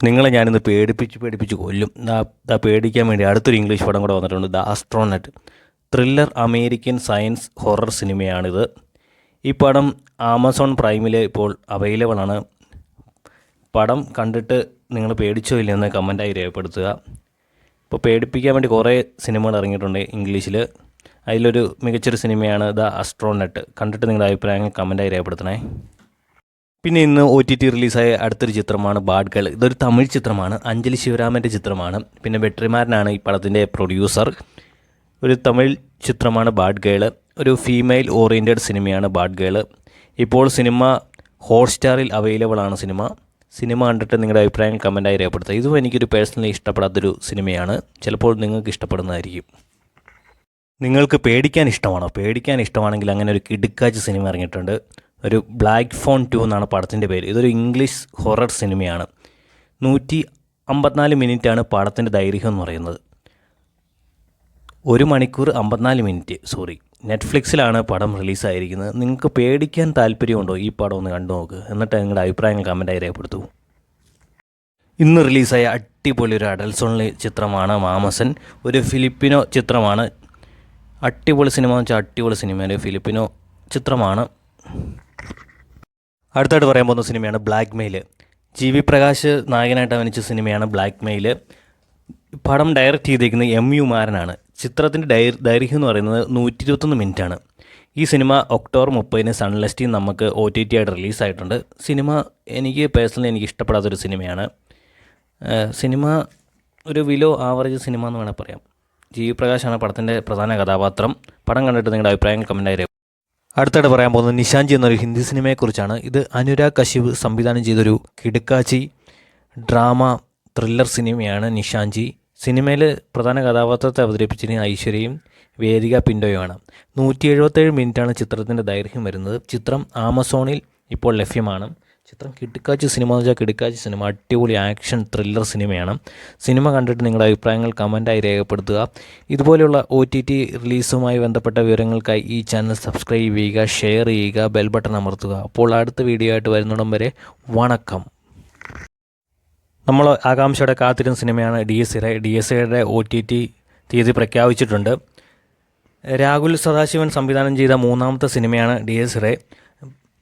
നിങ്ങളെ ഞാനിന്ന് പേടിപ്പിച്ച് കൊല്ലും. പേടിക്കാൻ വേണ്ടി അടുത്തൊരു ഇംഗ്ലീഷ് പടം കൂടെ വന്നിട്ടുണ്ട്, the astronaut. Thriller American science horror സിനിമയാണിത്. ഈ പടം ആമസോൺ പ്രൈമിൽ ഇപ്പോൾ അവൈലബിൾ ആണ്. പടം കണ്ടിട്ട് നിങ്ങൾ പേടിച്ചോ ഇല്ലെന്ന് കമൻറ്റായി രേഖപ്പെടുത്തുക. ഇപ്പോൾ പേടിപ്പിക്കാൻ വേണ്ടി കുറേ സിനിമകൾ ഇറങ്ങിയിട്ടുണ്ട് ഇംഗ്ലീഷിൽ. അതിലൊരു മികച്ചൊരു സിനിമയാണ് ദ ആസ്ട്രോനറ്റ്. കണ്ടിട്ട് നിങ്ങളുടെ അഭിപ്രായങ്ങൾ കമൻറ്റായി രേഖപ്പെടുത്തണേ. പിന്നെ ഇന്ന് OTT റിലീസായ അടുത്തൊരു ചിത്രമാണ് ബാഡ് ഗേൾ. ഇതൊരു തമിഴ് ചിത്രമാണ്, അഞ്ജലി ശിവരാമൻ്റെ ചിത്രമാണ്. പിന്നെ വെട്രിമാരനാണ് ഈ പടത്തിൻ്റെ പ്രൊഡ്യൂസർ. ഒരു തമിഴ് ചിത്രമാണ് ബാഡ് ഗേൾ. ഒരു ഫീമെയിൽ ഓറിയൻറ്റഡ് സിനിമയാണ് ബാഡ് ഗേൾ. ഇപ്പോൾ സിനിമ ഹോട്ട്സ്റ്റാറിൽ അവൈലബിൾ ആണ്. സിനിമ കണ്ടിട്ട് നിങ്ങളുടെ അഭിപ്രായം കമൻറ്റായി രേഖപ്പെടുത്തുക. ഇതും എനിക്കൊരു പേഴ്സണലി ഇഷ്ടപ്പെടാത്തൊരു സിനിമയാണ്. ചിലപ്പോൾ നിങ്ങൾക്ക് ഇഷ്ടപ്പെടുന്നതായിരിക്കും. നിങ്ങൾക്ക് പേടിക്കാൻ ഇഷ്ടമാണോ? പേടിക്കാൻ ഇഷ്ടമാണെങ്കിൽ അങ്ങനെ ഒരു കിടുക്കാച്ച് സിനിമ ഇറങ്ങിയിട്ടുണ്ട്. ഒരു ബ്ലാക്ക് ഫോൺ 2 എന്നാണ് പടത്തിൻ്റെ പേര്. ഇതൊരു ഇംഗ്ലീഷ് ഹൊറർ സിനിമയാണ്. 154 മിനിറ്റാണ് പടത്തിൻ്റെ ദൈർഘ്യം എന്ന് പറയുന്നത്. 1 മണിക്കൂർ 54 മിനിറ്റ്. നെറ്റ്ഫ്ലിക്സിലാണ് പടം റിലീസായിരിക്കുന്നത്. നിങ്ങൾക്ക് പേടിക്കാൻ താല്പര്യമുണ്ടോ? ഈ പടം ഒന്ന് കണ്ടു നോക്ക്. എന്നിട്ട് നിങ്ങളുടെ അഭിപ്രായങ്ങൾ കമൻറ്റായി രേഖപ്പെടുത്തൂ. ഇന്ന് റിലീസായ അടിപൊളി ഒരു അഡൽസോണിലെ ചിത്രമാണ് മാമസൻ. ഒരു ഫിലിപ്പിനോ ചിത്രമാണ്. അടിപൊളി സിനിമ എന്ന് വെച്ചാൽ അടിപൊളി സിനിമ. ഫിലിപ്പിനോ ചിത്രമാണ്. അടുത്തായിട്ട് പറയാൻ പോകുന്ന സിനിമയാണ് ബ്ലാക്ക് മെയിൽ. GV പ്രകാശ് നായകനായിട്ട് അഭിനയിച്ച സിനിമയാണ് ബ്ലാക്ക് മെയിൽ. പടം ഡയറക്റ്റ് ചെയ്തിരിക്കുന്നത് MU മാരനാണ്. ചിത്രത്തിൻ്റെ ദൈർഘ്യം എന്ന് പറയുന്നത് 121 മിനിറ്റാണ്. ഈ സിനിമ ഒക്ടോബർ 30 സൺലെസ്റ്റിൽ നമുക്ക് OTT ആയിട്ട് റിലീസായിട്ടുണ്ട്. സിനിമ എനിക്ക് പേഴ്സണലി ഇഷ്ടപ്പെടാത്തൊരു സിനിമയാണ്. സിനിമ ഒരു വിലോ ആവറേജ് സിനിമ എന്ന് വേണമെങ്കിൽ പറയാം. GV പ്രകാശാണ് പടത്തിൻ്റെ പ്രധാന കഥാപാത്രം. പടം കണ്ടിട്ട് നിങ്ങളുടെ അഭിപ്രായങ്ങൾ കമൻറ്റായി. അടുത്തായിട്ട് പറയാൻ പോകുന്നത് നിശാഞ്ചി എന്നൊരു ഹിന്ദി സിനിമയെക്കുറിച്ചാണ്. ഇത് അനുരാഗ് കശ്യപ് സംവിധാനം ചെയ്തൊരു കിടുക്കാച്ചി ഡ്രാമ ത്രില്ലർ സിനിമയാണ് നിശാഞ്ചി. സിനിമയിൽ പ്രധാന കഥാപാത്രത്തെ അവതരിപ്പിച്ചിരിക്കുന്ന ഐശ്വര്യയും വേദിക പിൻഡോയുമാണ്. 177 മിനിറ്റാണ് ചിത്രത്തിൻ്റെ ദൈർഘ്യം വരുന്നത്. ചിത്രം ആമസോണിൽ ഇപ്പോൾ ലഭ്യമാണ്. ചിത്രം കിടുക്കാച്ചി സിനിമ എന്ന് വെച്ചാൽ കിടുക്കാച്ചി സിനിമ. അടിപൊളി ആക്ഷൻ ത്രില്ലർ സിനിമയാണ്. സിനിമ കണ്ടിട്ട് നിങ്ങളുടെ അഭിപ്രായങ്ങൾ കമൻറ്റായി രേഖപ്പെടുത്തുക. ഇതുപോലെയുള്ള OTT റിലീസുമായി ബന്ധപ്പെട്ട വിവരങ്ങൾക്കായി ഈ ചാനൽ സബ്സ്ക്രൈബ് ചെയ്യുക, ഷെയർ ചെയ്യുക, ബെൽ ബട്ടൺ അമർത്തുക. അപ്പോൾ അടുത്ത വീഡിയോ ആയിട്ട് വരുന്നിടം വരെ വണക്കം. നമ്മൾ ആകാംക്ഷയോടെ കാത്തിരുന്ന സിനിമയാണ് DSAയുടെ OTT തീയതി പ്രഖ്യാപിച്ചിട്ടുണ്ട്. രാഹുൽ സദാശിവൻ സംവിധാനം ചെയ്ത 3ാമത്തെ സിനിമയാണ് DSA.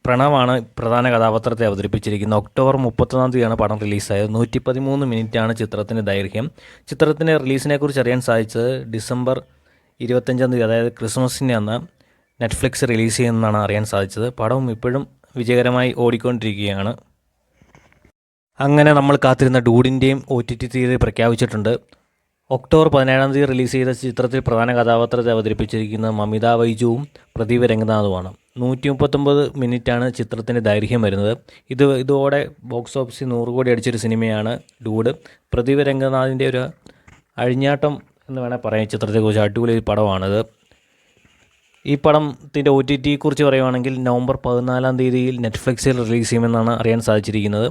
പ്രണവാണ് പ്രധാന കഥാപാത്രത്തെ അവതരിപ്പിച്ചിരിക്കുന്നത്. ഒക്ടോബർ 31 പടം റിലീസായത്. 113 മിനിറ്റാണ് ചിത്രത്തിൻ്റെ ദൈർഘ്യം. ചിത്രത്തിൻ്റെ റിലീസിനെ കുറിച്ച് അറിയാൻ സാധിച്ചത് ഡിസംബർ 25, അതായത് ക്രിസ്മസിൻ്റെ അന്ന് നെറ്റ്ഫ്ലിക്സ് റിലീസ് ചെയ്യുന്നതാണ് അറിയാൻ സാധിച്ചത്. പടം ഇപ്പോഴും വിജയകരമായി ഓടിക്കൊണ്ടിരിക്കുകയാണ്. അങ്ങനെ നമ്മൾ കാത്തിരുന്ന ഡൂഡിൻ്റെയും OTT തീയതി പ്രഖ്യാപിച്ചിട്ടുണ്ട്. ഒക്ടോബർ 17 റിലീസ് ചെയ്ത ചിത്രത്തിൽ പ്രധാന കഥാപാത്രത്തെ അവതരിപ്പിച്ചിരിക്കുന്ന മമിത ബൈജുവും പ്രദീപ് രംഗനാഥുമാണ്. 139 മിനിറ്റാണ് ചിത്രത്തിൻ്റെ ദൈർഘ്യം വരുന്നത്. ഇതോടെ ബോക്സ് ഓഫീസിൽ 100 കോടി അടിച്ചൊരു സിനിമയാണ് ഡൂഡ്. പ്രദീപ് രംഗനാഥിൻ്റെ ഒരു അഴിഞ്ഞാട്ടം എന്ന് വേണേൽ പറയാം. ചിത്രത്തെക്കുറിച്ച് അടിപൊളി പടമാണിത്. ഈ പടത്തിൻ്റെ OTT കുറിച്ച് പറയുവാണെങ്കിൽ നവംബർ 14 നെറ്റ്ഫ്ലിക്സിൽ റിലീസ് ചെയ്യുമെന്നാണ് അറിയാൻ സാധിച്ചിരിക്കുന്നത്.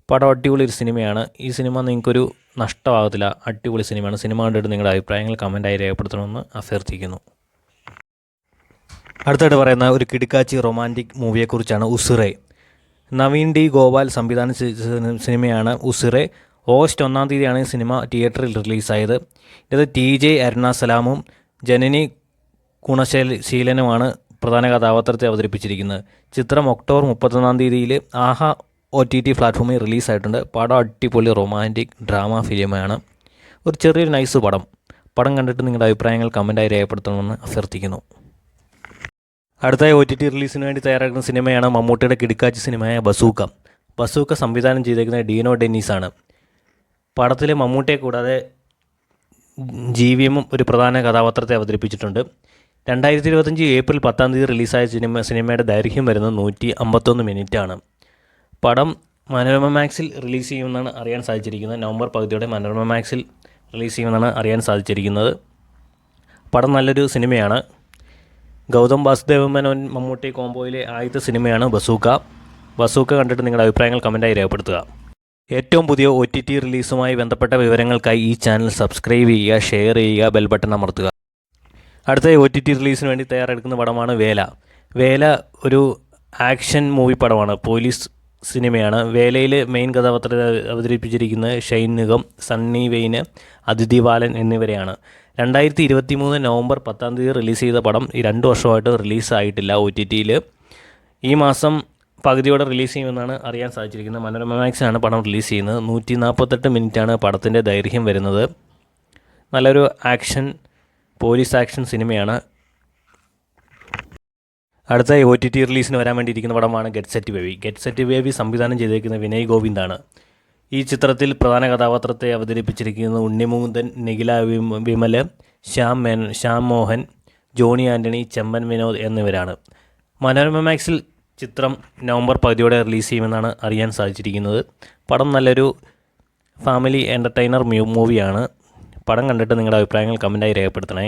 പടം അടിപൊളി ഒരു സിനിമയാണ്. ഈ സിനിമ നിങ്ങൾക്കൊരു നഷ്ടമാകത്തില്ല. അടിപൊളി സിനിമയാണ്. സിനിമ കണ്ടിട്ട് നിങ്ങളുടെ അഭിപ്രായങ്ങൾ കമൻറ്റായി രേഖപ്പെടുത്തണമെന്ന് അഭ്യർത്ഥിക്കുന്നു. അടുത്തായിട്ട് പറയുന്ന ഒരു കിടുക്കാച്ചി റൊമാൻറ്റിക് മൂവിയെക്കുറിച്ചാണ് ഉസിറെ. നവീൻ D ഗോപാൽ സംവിധാനം ചെയ്ത സിനിമയാണ് ഉസിറെ. ഓഗസ്റ്റ് 1 സിനിമ തിയേറ്ററിൽ റിലീസായത്. ഇത് TJ അരുണാസലാമും ജനനി ഗുണശീലനുമാണ് പ്രധാന കഥാപാത്രത്തെ അവതരിപ്പിച്ചിരിക്കുന്നത്. ചിത്രം ഒക്ടോബർ 31 ആഹ OTT പ്ലാറ്റ്ഫോമിൽ റിലീസായിട്ടുണ്ട്. പടം അടിപൊളി റൊമാൻറ്റിക് ഡ്രാമ ഫിലിമാണ്. ഒരു ചെറിയൊരു നൈസ് പടം. പടം കണ്ടിട്ട് നിങ്ങളുടെ അഭിപ്രായങ്ങൾ കമൻറ്റായി രേഖപ്പെടുത്തണമെന്ന് അഭ്യർത്ഥിക്കുന്നു. അടുത്തായി OTT റിലീസിന് വേണ്ടി തയ്യാറാക്കുന്ന സിനിമയാണ് മമ്മൂട്ടിയുടെ കിടുക്കാച്ചി സിനിമയായ ബസൂക്ക സംവിധാനം ചെയ്തേക്കുന്ന ഡീനോ ഡെന്നീസാണ്. പടത്തിലെ മമ്മൂട്ടിയെ കൂടാതെ GVM ഒരു പ്രധാന കഥാപാത്രത്തെ അവതരിപ്പിച്ചിട്ടുണ്ട്. 2025 ഏപ്രിൽ 10 റിലീസായ സിനിമയുടെ ദൈർഘ്യം വരുന്നത് 151 മിനിറ്റാണ്. പടം മനോരമ മാക്സിൽ റിലീസ് ചെയ്യുമെന്നാണ് അറിയാൻ സാധിച്ചിരിക്കുന്നത്. നവംബർ 10 മനോരമ മാക്സിൽ റിലീസ് ചെയ്യുമെന്നാണ് അറിയാൻ സാധിച്ചിരിക്കുന്നത്. പടം നല്ലൊരു സിനിമയാണ്. ഗൗതം വാസുദേവ മേനോൻ മമ്മൂട്ടി കോംബോയിലെ ആദ്യത്തെ സിനിമയാണ് ബസൂക്ക കണ്ടിട്ട് നിങ്ങളുടെ അഭിപ്രായങ്ങൾ കമൻറ്റായി രേഖപ്പെടുത്തുക. ഏറ്റവും പുതിയ OTT റിലീസുമായി ബന്ധപ്പെട്ട വിവരങ്ങൾക്കായി ഈ ചാനൽ സബ്സ്ക്രൈബ് ചെയ്യുക, ഷെയർ ചെയ്യുക, ബെൽ ബട്ടൺ അമർത്തുക. അടുത്ത OTT റിലീസിന് വേണ്ടി തയ്യാറെടുക്കുന്ന പടമാണ് വേല. ഒരു ആക്ഷൻ മൂവി പടമാണ്. പോലീസ് സിനിമയാണ്. വേലയിൽ മെയിൻ കഥാപാത്രത്തെ അവതരിപ്പിച്ചിരിക്കുന്നത് ഷൈൻ നിഗം, സണ്ണി വെയിന്, അതിഥി ബാലൻ എന്നിവരെയാണ്. 2023 നവംബർ 10 റിലീസ് ചെയ്ത പടം 2 വർഷമായിട്ട് റിലീസായിട്ടില്ല OTTയിൽ. ഈ മാസം പകുതിയോടെ റിലീസ് ചെയ്യുമെന്നാണ് അറിയാൻ സാധിച്ചിരിക്കുന്നത്. മനോരമ മാക്സിനാണ് പടം റിലീസ് ചെയ്യുന്നത്. 148 മിനിറ്റാണ് പടത്തിൻ്റെ ദൈർഘ്യം വരുന്നത്. നല്ലൊരു പോലീസ് ആക്ഷൻ സിനിമയാണ്. അടുത്ത OTT റിലീസിന് വരാൻ വേണ്ടിയിരിക്കുന്ന പടമാണ് get set baby. Get set baby സംവിധാനം ചെയ്തിരിക്കുന്ന വിനയ് ഗോവിന്ദാണ്. ഈ ചിത്രത്തിൽ പ്രധാന കഥാപാത്രത്തെ അവതരിപ്പിച്ചിരിക്കുന്നത് ഉണ്ണിമുകുന്ദൻ, നിഖില വിമൽ, ശ്യാം മോഹൻ, ജോണി ആൻ്റണി, ചെമ്പൻ വിനോദ് എന്നിവരാണ്. മനോരമ മാക്സിൽ ചിത്രം നവംബർ 10 റിലീസ് ചെയ്യുമെന്നാണ് അറിയാൻ സാധിച്ചിരിക്കുന്നത്. പടം നല്ലൊരു ഫാമിലി എൻ്റർടൈനർ മൂവിയാണ്. പടം കണ്ടിട്ട് നിങ്ങളുടെ അഭിപ്രായങ്ങൾ കമൻറ്റായി രേഖപ്പെടുത്തണേ.